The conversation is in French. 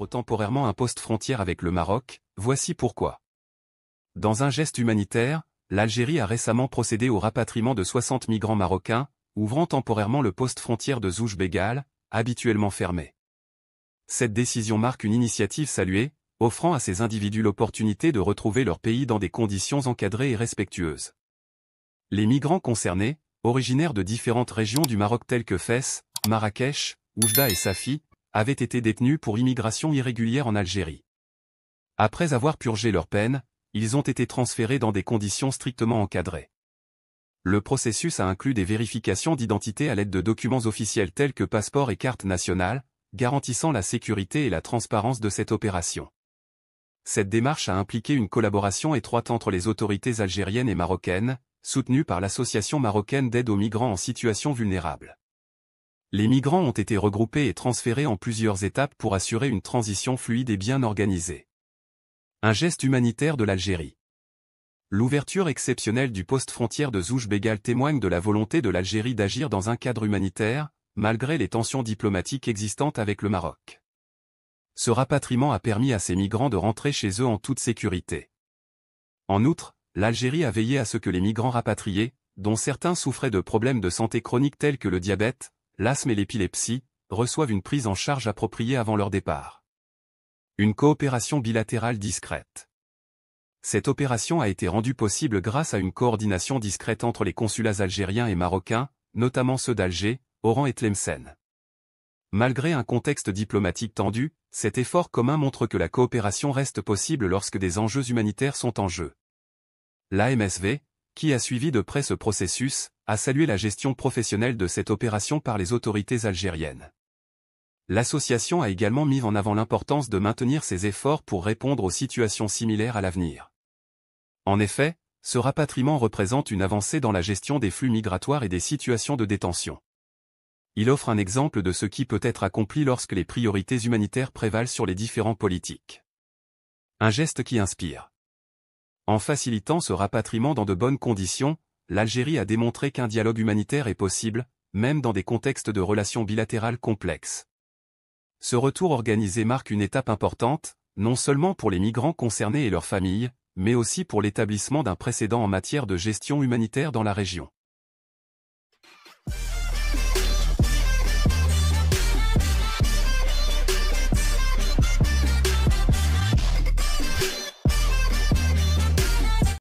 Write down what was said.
temporairement un poste frontière avec le Maroc, voici pourquoi. Dans un geste humanitaire, l'Algérie a récemment procédé au rapatriement de 60 migrants marocains, ouvrant temporairement le poste frontière de Zouj Bégal, habituellement fermé. Cette décision marque une initiative saluée, offrant à ces individus l'opportunité de retrouver leur pays dans des conditions encadrées et respectueuses. Les migrants concernés, originaires de différentes régions du Maroc telles que Fès, Marrakech, Oujda et Safi, avaient été détenus pour immigration irrégulière en Algérie. Après avoir purgé leur peine, ils ont été transférés dans des conditions strictement encadrées. Le processus a inclus des vérifications d'identité à l'aide de documents officiels tels que passeport et carte nationale, garantissant la sécurité et la transparence de cette opération. Cette démarche a impliqué une collaboration étroite entre les autorités algériennes et marocaines, soutenue par l'Association marocaine d'aide aux migrants en situation vulnérable. Les migrants ont été regroupés et transférés en plusieurs étapes pour assurer une transition fluide et bien organisée. Un geste humanitaire de l'Algérie. L'ouverture exceptionnelle du poste frontière de Zouj Bégal témoigne de la volonté de l'Algérie d'agir dans un cadre humanitaire, malgré les tensions diplomatiques existantes avec le Maroc. Ce rapatriement a permis à ces migrants de rentrer chez eux en toute sécurité. En outre, l'Algérie a veillé à ce que les migrants rapatriés, dont certains souffraient de problèmes de santé chroniques tels que le diabète, l'asthme et l'épilepsie, reçoivent une prise en charge appropriée avant leur départ. Une coopération bilatérale discrète. Cette opération a été rendue possible grâce à une coordination discrète entre les consulats algériens et marocains, notamment ceux d'Alger, Oran et Tlemcen. Malgré un contexte diplomatique tendu, cet effort commun montre que la coopération reste possible lorsque des enjeux humanitaires sont en jeu. L'AMSV, qui a suivi de près ce processus, a salué la gestion professionnelle de cette opération par les autorités algériennes. L'association a également mis en avant l'importance de maintenir ses efforts pour répondre aux situations similaires à l'avenir. En effet, ce rapatriement représente une avancée dans la gestion des flux migratoires et des situations de détention. Il offre un exemple de ce qui peut être accompli lorsque les priorités humanitaires prévalent sur les différents politiques. Un geste qui inspire. En facilitant ce rapatriement dans de bonnes conditions, l'Algérie a démontré qu'un dialogue humanitaire est possible, même dans des contextes de relations bilatérales complexes. Ce retour organisé marque une étape importante, non seulement pour les migrants concernés et leurs familles, mais aussi pour l'établissement d'un précédent en matière de gestion humanitaire dans la région.